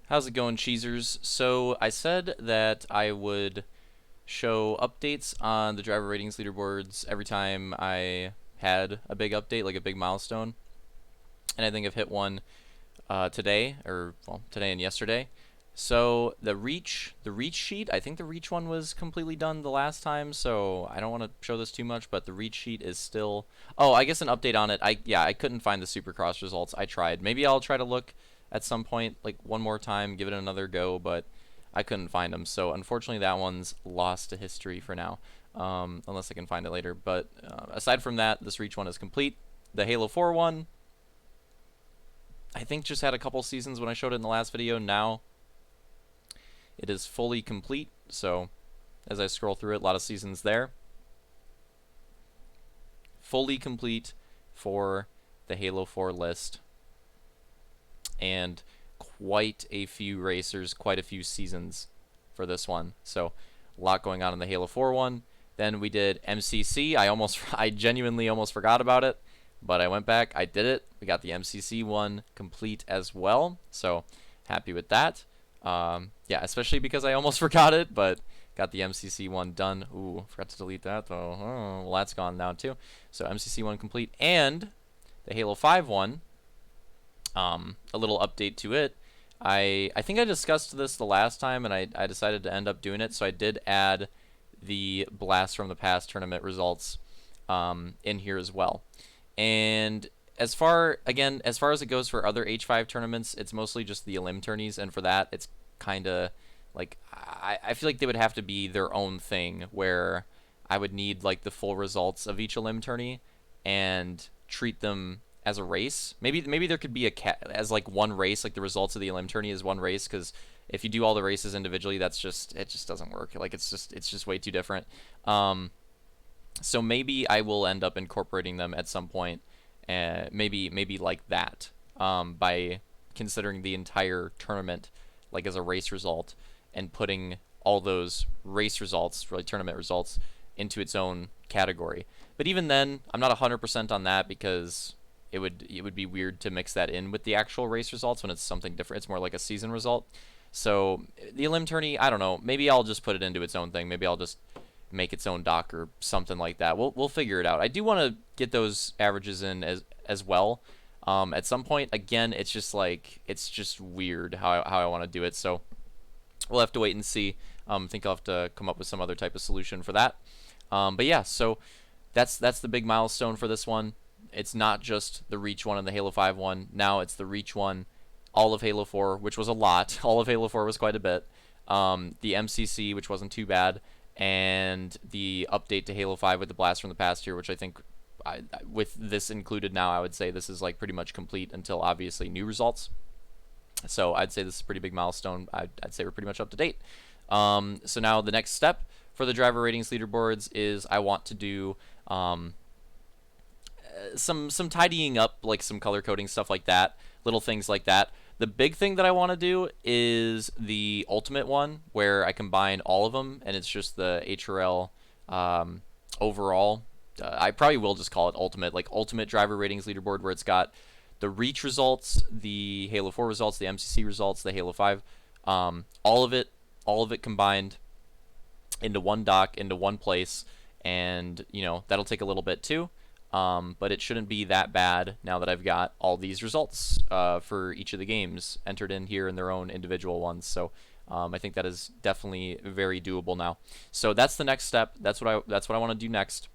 How's it going, Cheesers? So I said that I would show updates on the driver ratings leaderboards every time I had a big update, like a big milestone. And I think I've hit one today, or well, today and yesterday. So the reach sheet, I think the reach one was completely done the last time, so I don't want to show this too much, but the reach sheet is still. Oh, I guess an update on it. I couldn't find the Supercross results. I tried. Maybe I'll try to look at some point, like one more time, give it another go, but I couldn't find them. So unfortunately, that one's lost to history for now, unless I can find it later. But aside from that, this reach one is complete. The Halo 4 one, I think just had a couple seasons when I showed it in the last video. Now it is fully complete. So as I scroll through it, a lot of seasons there. Fully complete for the Halo 4 list. And quite a few racers, quite a few seasons for this one. So a lot going on in the Halo 4 one. Then we did MCC. I genuinely almost forgot about it, but I went back, I did it. We got the MCC one complete as well. So happy with that. Yeah, especially because I almost forgot it, but got the MCC one done. Ooh, forgot to delete that though. Oh, well, that's gone now too. So MCC one complete, and the Halo 5 one. A little update to it. I think I discussed this the last time, and I decided to end up doing it. So I did add the Blast from the Past tournament results in here as well. And as far as it goes for other H5 tournaments, it's mostly just the Elim tourneys, and for that, it's kind of like I feel like they would have to be their own thing, where I would need like the full results of each Elim tourney and treat them as a race. Maybe there could be as like one race, like the results of the Elim tourney is one race, because if you do all the races individually, it just doesn't work. Like it's just way too different. So maybe I will end up incorporating them at some point, maybe like that, by considering the entire tournament like as a race result, and putting all those race results, really tournament results, into its own category. But even then, I'm not 100% on that, because it would be weird to mix that in with the actual race results when it's something different. It's more like a season result. So the Elim tourney, I don't know. Maybe I'll just put it into its own thing. Maybe I'll just make its own doc or something like that. We'll figure it out. I do want to get those averages in as well. At some point, again, it's just weird how I want to do it. So we'll have to wait and see. I think I'll have to come up with some other type of solution for that. But yeah, so that's the big milestone for this one. It's not just the Reach one and the Halo 5 one. Now it's the Reach one, all of Halo 4, which was a lot. All of Halo 4 was quite a bit. The MCC, which wasn't too bad, and the update to Halo 5 with the Blast from the Past here, which I think, with this included now, I would say this is like pretty much complete until obviously new results. So I'd say this is a pretty big milestone. I'd say we're pretty much up to date. So now the next step for the driver ratings leaderboards is I want to do some tidying up, like some color coding stuff like that, little things like that. The big thing that I want to do is the ultimate one, where I combine all of them, and it's just the HRL overall. I probably will just call it ultimate, like ultimate driver ratings leaderboard, where it's got the Reach results, the Halo 4 results, the MCC results, the Halo 5, all of it combined into one doc, into one place, and that'll take a little bit too. But it shouldn't be that bad now that I've got all these results for each of the games entered in here in their own individual ones. So I think that is definitely very doable now. So that's the next step. That's what I want to do next.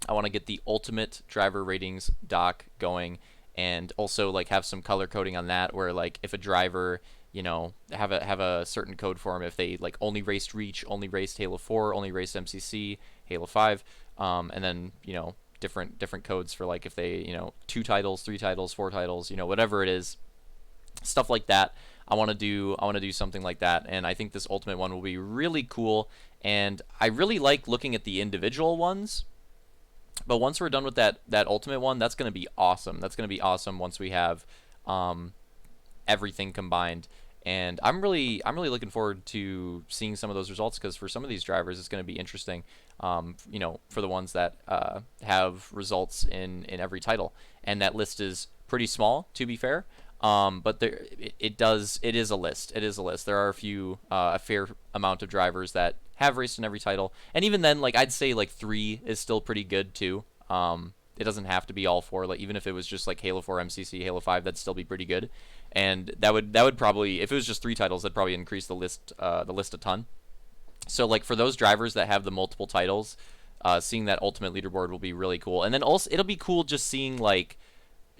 I want to get the ultimate driver ratings doc going, and also like have some color coding on that, where like if a driver, have a certain code for them if they like only raced Reach, only raced Halo 4, only raced MCC, Halo 5, and then different codes for like if they 2 titles, 3 titles, 4 titles, whatever it is, stuff like that. I want to do something like that, and I think this ultimate one will be really cool. And I really like looking at the individual ones, but once we're done with that ultimate one, that's going to be awesome. That's going to be awesome once we have everything combined. And I'm really looking forward to seeing some of those results, because for some of these drivers, it's going to be interesting. For the ones that have results in every title, and that list is pretty small, to be fair. But it is a list. It is a list. There are a fair amount of drivers that have raced in every title, and even then, like I'd say like 3 is still pretty good too. It doesn't have to be all 4. Like even if it was just like Halo 4, MCC, Halo 5, that'd still be pretty good. And that would probably, if it was just 3 titles, that'd probably increase the list a ton. So like for those drivers that have the multiple titles, seeing that ultimate leaderboard will be really cool. And then also it'll be cool just seeing like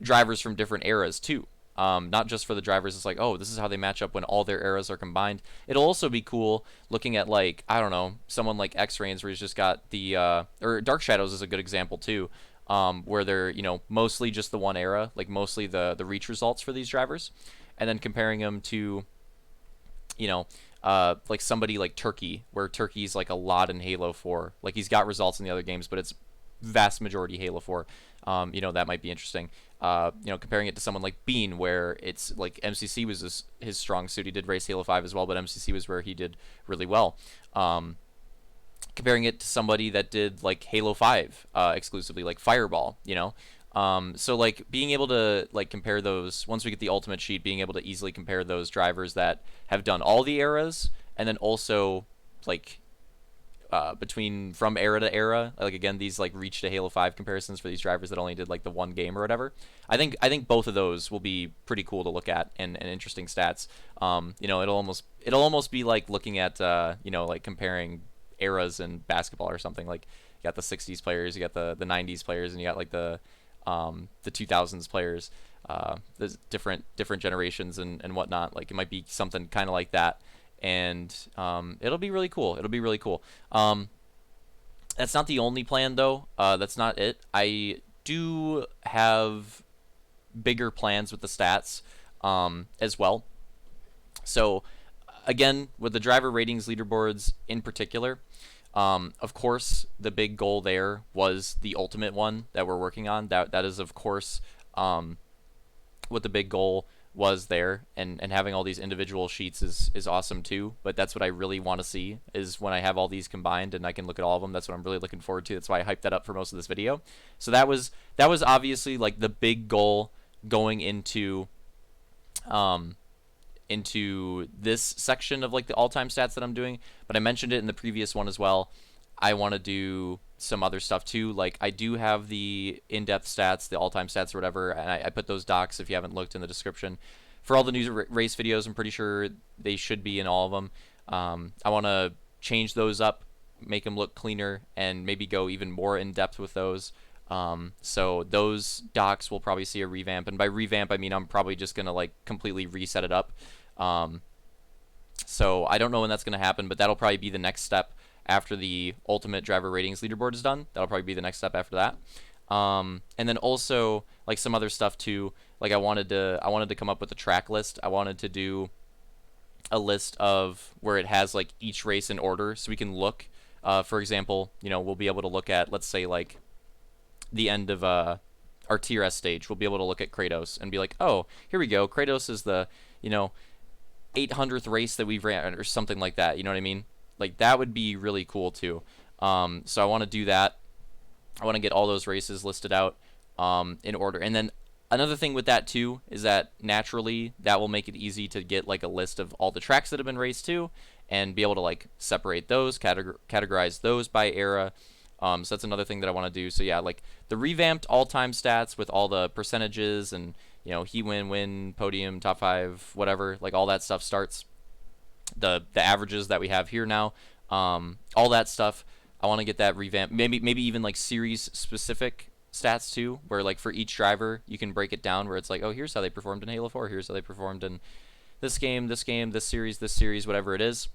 drivers from different eras too. Not just for the drivers, it's like, oh, this is how they match up when all their eras are combined. It'll also be cool looking at like, I don't know, someone like X-Reigns where he's just got the or Dark Shadows is a good example too. Where they're, you know, mostly just the one era, like mostly the reach results for these drivers, and then comparing them to, you know, like somebody like Turkey, where Turkey's like a lot in Halo 4. Like he's got results in the other games, but it's vast majority Halo 4. You know, that might be interesting. You know, comparing it to someone like Bean, where it's like MCC was his strong suit. He did race Halo 5 as well, but MCC was where he did really well. Comparing it to somebody that did like Halo 5 exclusively, like Fireball, you know. So like being able to like compare those once we get the ultimate sheet, being able to easily compare those drivers that have done all the eras, and then also like between from era to era, like again these like reach to Halo 5 comparisons for these drivers that only did like the one game or whatever. I think both of those will be pretty cool to look at and interesting stats. You know, it'll almost be like looking at you know, like comparing eras in basketball or something. Like you got the 60s players, you got the 90s players, and you got like the 2000s players, there's different generations and whatnot. Like it might be something kind of like that, and it'll be really cool. It'll be really cool. That's not the only plan though. That's not it. I do have bigger plans with the stats as well. So again, with the driver ratings leaderboards in particular, of course, the big goal there was the ultimate one that we're working on. That is, of course, what the big goal was there, and having all these individual sheets is awesome too. But that's what I really want to see, is when I have all these combined and I can look at all of them. That's what I'm really looking forward to. That's why I hyped that up for most of this video. So that was obviously like the big goal going into this section of like the all-time stats that I'm doing, but I mentioned it in the previous one as well. I want to do some other stuff too. Like I do have the in-depth stats, the all-time stats or whatever, and I put those docs, if you haven't looked, in the description for all the news race videos. I'm pretty sure they should be in all of them. I want to change those up, make them look cleaner, and maybe go even more in depth with those. So those docs will probably see a revamp, and by revamp I mean I'm probably just gonna like completely reset it up. So I don't know when that's gonna happen, but that'll probably be the next step after the ultimate driver ratings leaderboard is done. That'll probably be the next step after that. And then also like some other stuff too. Like I wanted to come up with a track list. I wanted to do a list of where it has like each race in order, so we can look. For example, you know, we'll be able to look at, let's say, like the end of our TRS stage. We'll be able to look at Kratos and be like, oh, here we go. Kratos is the, you know, 800th race that we've ran, or something like that. You know what I mean? Like that would be really cool too. So I want to do that. I want to get all those races listed out in order. And then another thing with that too is that naturally that will make it easy to get like a list of all the tracks that have been raced too, and be able to like separate those, categorize those by era. So that's another thing that I want to do. So yeah, like the revamped all-time stats with all the percentages and, you know, he win, podium, top 5, whatever, like all that stuff starts. The averages that we have here now, all that stuff, I want to get that revamped. Maybe even like series specific stats too, where like for each driver you can break it down, where it's like, oh, here's how they performed in Halo 4, here's how they performed in this game, this series, whatever it is.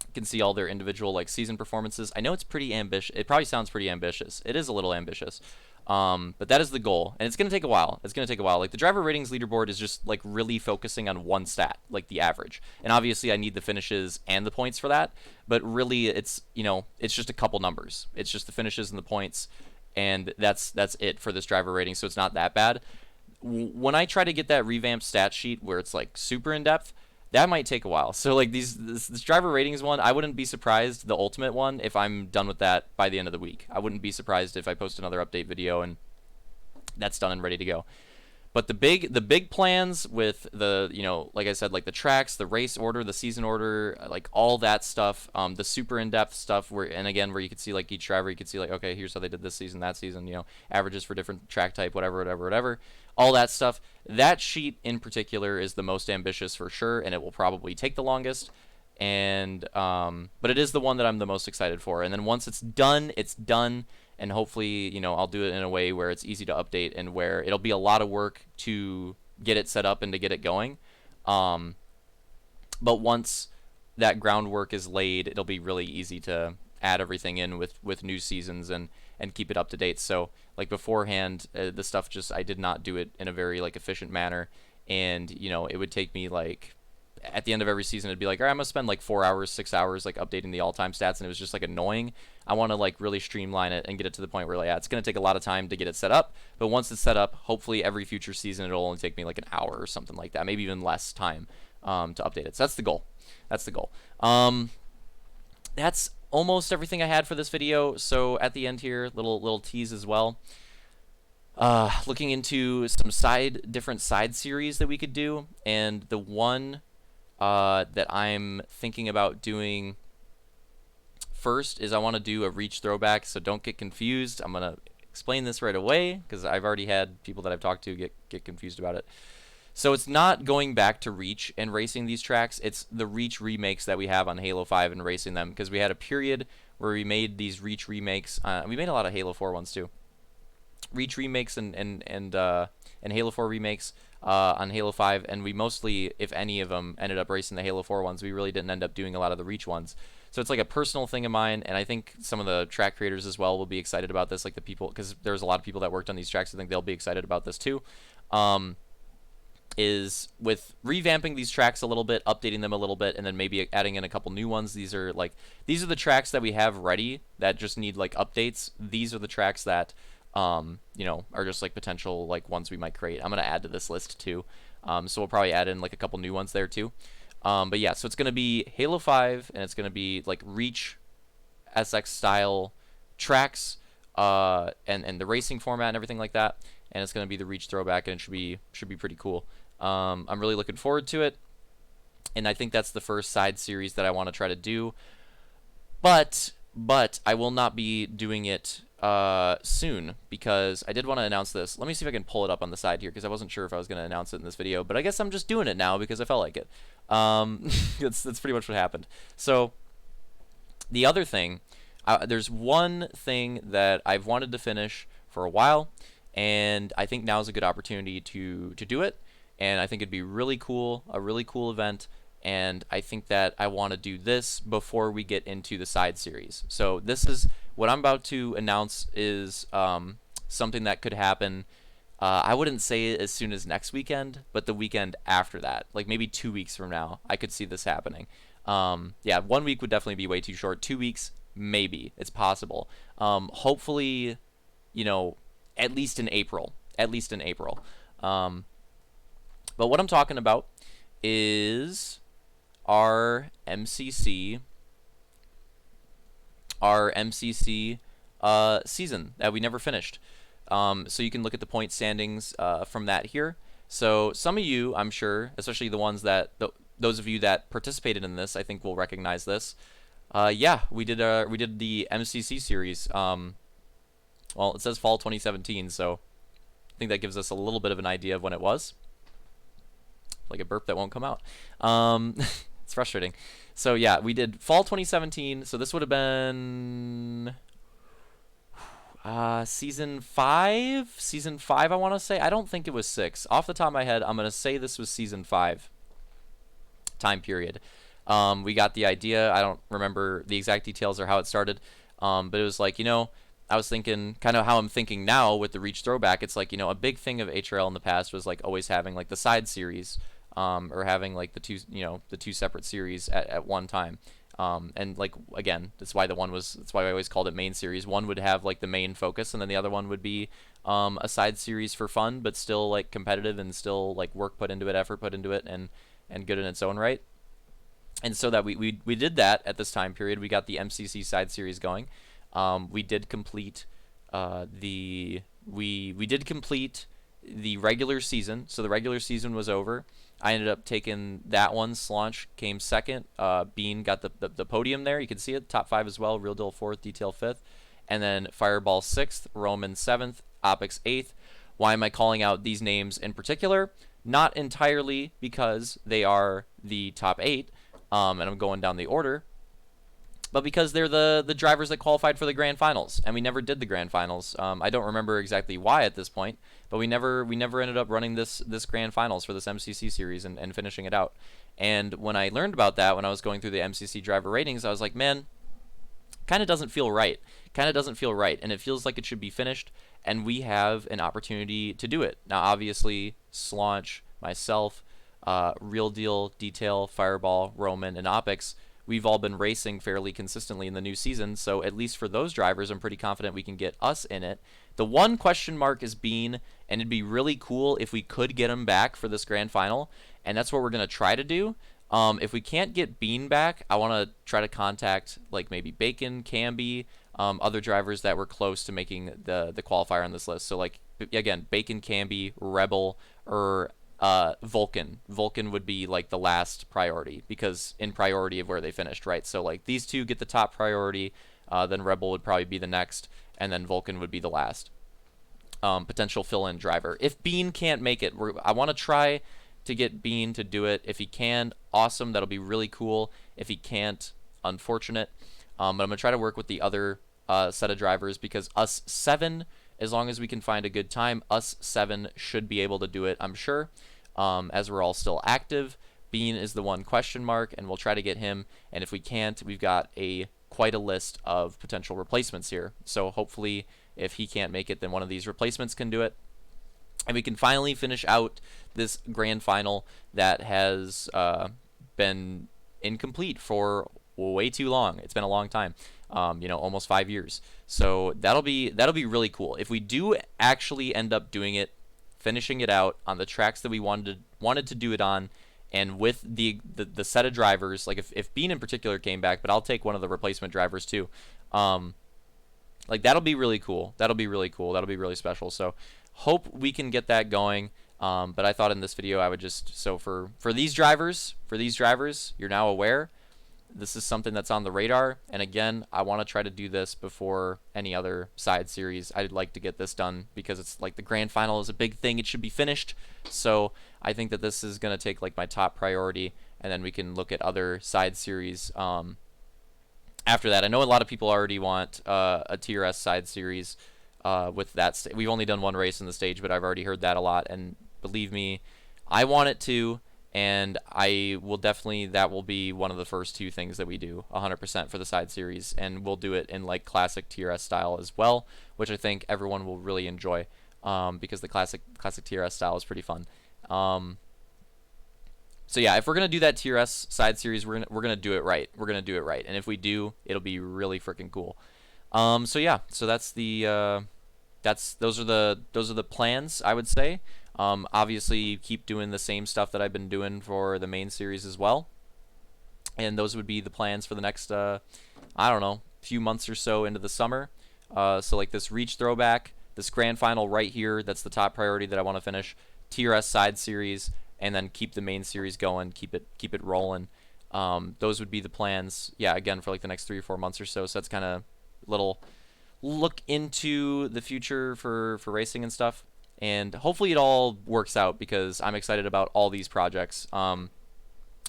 You can see all their individual like season performances. I know it's pretty ambitious. It probably sounds pretty ambitious. It is a little ambitious. But that is the goal, and it's going to take a while. Like the driver ratings leaderboard is just like really focusing on one stat, like the average. And obviously I need the finishes and the points for that, but really it's, you know, it's just a couple numbers. It's just the finishes and the points, and that's it for this driver rating, so it's not that bad. When I try to get that revamped stat sheet where it's like super in depth, that might take a while. So like this driver ratings one, I wouldn't be surprised, the ultimate one, if I'm done with that by the end of the week. I wouldn't be surprised if I post another update video and that's done and ready to go. But the big plans with the, like I said, like the tracks, the race order, the season order, like all that stuff, the super in-depth stuff where, and again, where you could see like each driver, you could see like, okay, here's how they did this season, that season, averages for different track type, whatever, all that stuff. That sheet in particular is the most ambitious for sure, and it will probably take the longest. And but it is the one that I'm the most excited for. And then once it's done, it's done. And hopefully, I'll do it in a way where it's easy to update and where it'll be a lot of work to get it set up and to get it going. But once that groundwork is laid, it'll be really easy to add everything in with new seasons and keep it up to date. So like beforehand, the stuff just, I did not do it in a very like efficient manner. And, it would take me like, at the end of every season, it'd be like, all right, I'm gonna spend like 4 hours, 6 hours like updating the all-time stats, and it was just like annoying. I want to like really streamline it and get it to the point where, like, yeah, it's gonna take a lot of time to get it set up, but once it's set up, hopefully every future season it'll only take me like an hour or something like that, maybe even less time to update it. So that's the goal. That's the goal. That's almost everything I had for this video. So at the end here, little tease as well. Looking into some different side series that we could do, and the one that I'm thinking about doing first is I want to do a reach throwback, so don't get confused. I'm going to explain this right away because I've already had people that I've talked to get confused about it. So it's not going back to Reach and racing these tracks, it's the Reach remakes that we have on Halo 5 and racing them, because we had a period where we made these Reach remakes. We made a lot of Halo 4 ones too. Reach remakes and Halo 4 remakes on Halo 5, and we mostly, if any of them, ended up racing the Halo 4 ones. We really didn't end up doing a lot of the Reach ones. So it's like a personal thing of mine, and I think some of the track creators as well will be excited about this, like the people, because there's a lot of people that worked on these tracks. I think they'll be excited about this too. Is with revamping these tracks a little bit, updating them a little bit, and then maybe adding in a couple new ones. These are the tracks that we have ready that just need like updates. These are the tracks that are just like potential like ones we might create. I'm gonna add to this list too, so we'll probably add in like a couple new ones there too. But yeah, so it's gonna be Halo 5, and it's gonna be like Reach SX style tracks, and the racing format and everything like that. And it's gonna be the Reach throwback, and it should be pretty cool. I'm really looking forward to it, and I think that's the first side series that I want to try to do. But I will not be doing it soon, because I did want to announce this. Let me see if I can pull it up on the side here, because I wasn't sure if I was going to announce it in this video, but I guess I'm just doing it now because I felt like it. That's pretty much what happened. So the other thing, there's one thing that I've wanted to finish for a while, and I think now is a good opportunity to do it. And I think it'd be really cool, a really cool event. And I think that I want to do this before we get into the side series. So this is what I'm about to announce is something that could happen. I wouldn't say as soon as next weekend, but the weekend after that, like maybe 2 weeks from now, I could see this happening. Yeah, 1 week would definitely be way too short. 2 weeks, maybe. It's possible. Hopefully, at least in April. At least in April. But what I'm talking about is our MCC season that we never finished. So you can look at the point standings from that here. So some of you, I'm sure, especially the ones that those of you that participated in this, I think will recognize this. Yeah, we did the MCC series. Well, it says fall 2017, so I think that gives us a little bit of an idea of when it was. Like a burp that won't come out. It's frustrating. So yeah, we did fall 2017. So this would have been season 5. Season 5, I want to say. I don't think it was 6. Off the top of my head, I'm gonna say this was season 5 time period. We got the idea. I don't remember the exact details or how it started, but it was like, I was thinking kind of how I'm thinking now with the Reach throwback. It's like, a big thing of HRL in the past was like always having like the side series, or having like the two separate series at one time. And like, again, that's why I always called it main series. One would have like the main focus, and then the other one would be a side series for fun, but still like competitive and still like work put into it, effort put into it, and good in its own right. And so that we did that at this time period. We got the MCC side series going. We did complete we did complete the regular season. So the regular season was over. I ended up taking that one. Slaunch came second. Bean got the podium there. You can see it. Top 5 as well. Real Deal 4th. Detail 5th. And then Fireball 6th. Roman 7th. Opix 8th. Why am I calling out these names in particular? Not entirely because they are the top 8, and I'm going down the order, but because they're the drivers that qualified for the Grand Finals, and we never did the Grand Finals. I don't remember exactly why at this point, but we never ended up running this Grand Finals for this MCC series and finishing it out. And when I learned about that, when I was going through the MCC driver ratings, I was like, man, kind of doesn't feel right. Kind of doesn't feel right, and it feels like it should be finished, and we have an opportunity to do it. Now, obviously, Slaunch, myself, Real Deal, Detail, Fireball, Roman, and Opix, we've all been racing fairly consistently in the new season, so at least for those drivers, I'm pretty confident we can get us in it. The one question mark is Bean, and it'd be really cool if we could get him back for this Grand Final, and that's what we're going to try to do. If we can't get Bean back, I want to try to contact like maybe Bacon, Camby, other drivers that were close to making the qualifier on this list. So like again, Bacon, Camby, Rebel, or Vulcan. Vulcan would be like the last priority because in priority of where they finished, right? So like these two get the top priority, then Rebel would probably be the next, and then Vulcan would be the last potential fill-in driver. If Bean can't make it, I want to try to get Bean to do it. If he can, awesome. That'll be really cool. If he can't, unfortunate. But I'm going to try to work with the other set of drivers because us 7, as long as we can find a good time, us 7 should be able to do it, I'm sure, as we're all still active. Bean is the one question mark, and we'll try to get him. And if we can't, we've got quite a list of potential replacements here. So hopefully, if he can't make it, then one of these replacements can do it. And we can finally finish out this grand final that has been incomplete for way too long. It's been a long time, almost 5 years. So that'll be really cool. If we do actually end up doing it, finishing it out on the tracks that we wanted to do it on, and with the set of drivers, like if Bean in particular came back, but I'll take one of the replacement drivers too. Like that'll be really cool. That'll be really cool. That'll be really special. So hope we can get that going. But I thought in this video I would just, so for these drivers, you're now aware. This is something that's on the radar. And again, I want to try to do this before any other side series. I'd like to get this done because it's like the grand final is a big thing. It should be finished. So I think that this is going to take like my top priority, and then we can look at other side series after that. I know a lot of people already want a TRS side series with that. We've only done one race in the stage, but I've already heard that a lot. And believe me, I want it to. And I will definitely, that will be one of the first 2 things that we do 100% for the side series. And we'll do it in like classic TRS style as well, which I think everyone will really enjoy because the classic TRS style is pretty fun. So yeah, if we're going to do that TRS side series, we're gonna do it right. We're going to do it right. And if we do, it'll be really freaking cool. So yeah, so that's those are the plans, I would say. Obviously, keep doing the same stuff that I've been doing for the main series as well. And those would be the plans for the next, I don't know, few months or so into the summer. So like this Reach throwback, this grand final right here, that's the top priority that I want to finish. TRS side series, and then keep the main series going, keep it rolling. Those would be the plans. Yeah, again, for like the next 3 or 4 months or so. So that's kind of little look into the future for racing and stuff. And hopefully it all works out because I'm excited about all these projects.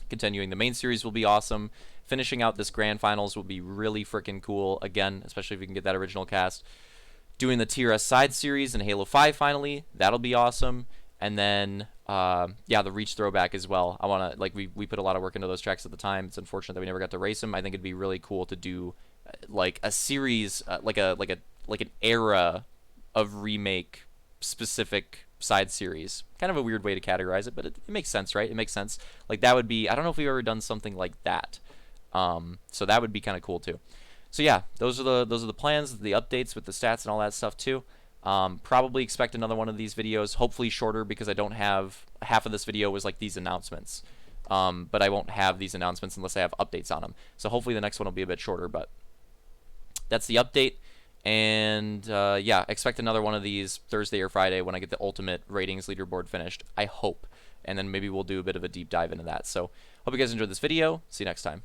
Continuing the main series will be awesome. Finishing out this grand finals will be really freaking cool. Again, especially if we can get that original cast. Doing the TRS side series and Halo 5 finally, that'll be awesome. And then, yeah, the Reach throwback as well. I want to, like, we put a lot of work into those tracks at the time. It's unfortunate that we never got to race them. I think it'd be really cool to do like a series, like an era of remake specific side series. Kind of a weird way to categorize it, but it makes sense, right? It makes sense. Like that would be, I don't know if we've ever done something like that. So that would be kind of cool too. So yeah, those are the plans, the updates with the stats and all that stuff too. Probably expect another one of these videos, hopefully shorter because I don't have, half of this video was like these announcements. But I won't have these announcements unless I have updates on them. So hopefully the next one will be a bit shorter, but that's the update. And yeah, expect another one of these Thursday or Friday when I get the ultimate ratings leaderboard finished. I hope. And then maybe we'll do a bit of a deep dive into that. So hope you guys enjoyed this video. See you next time.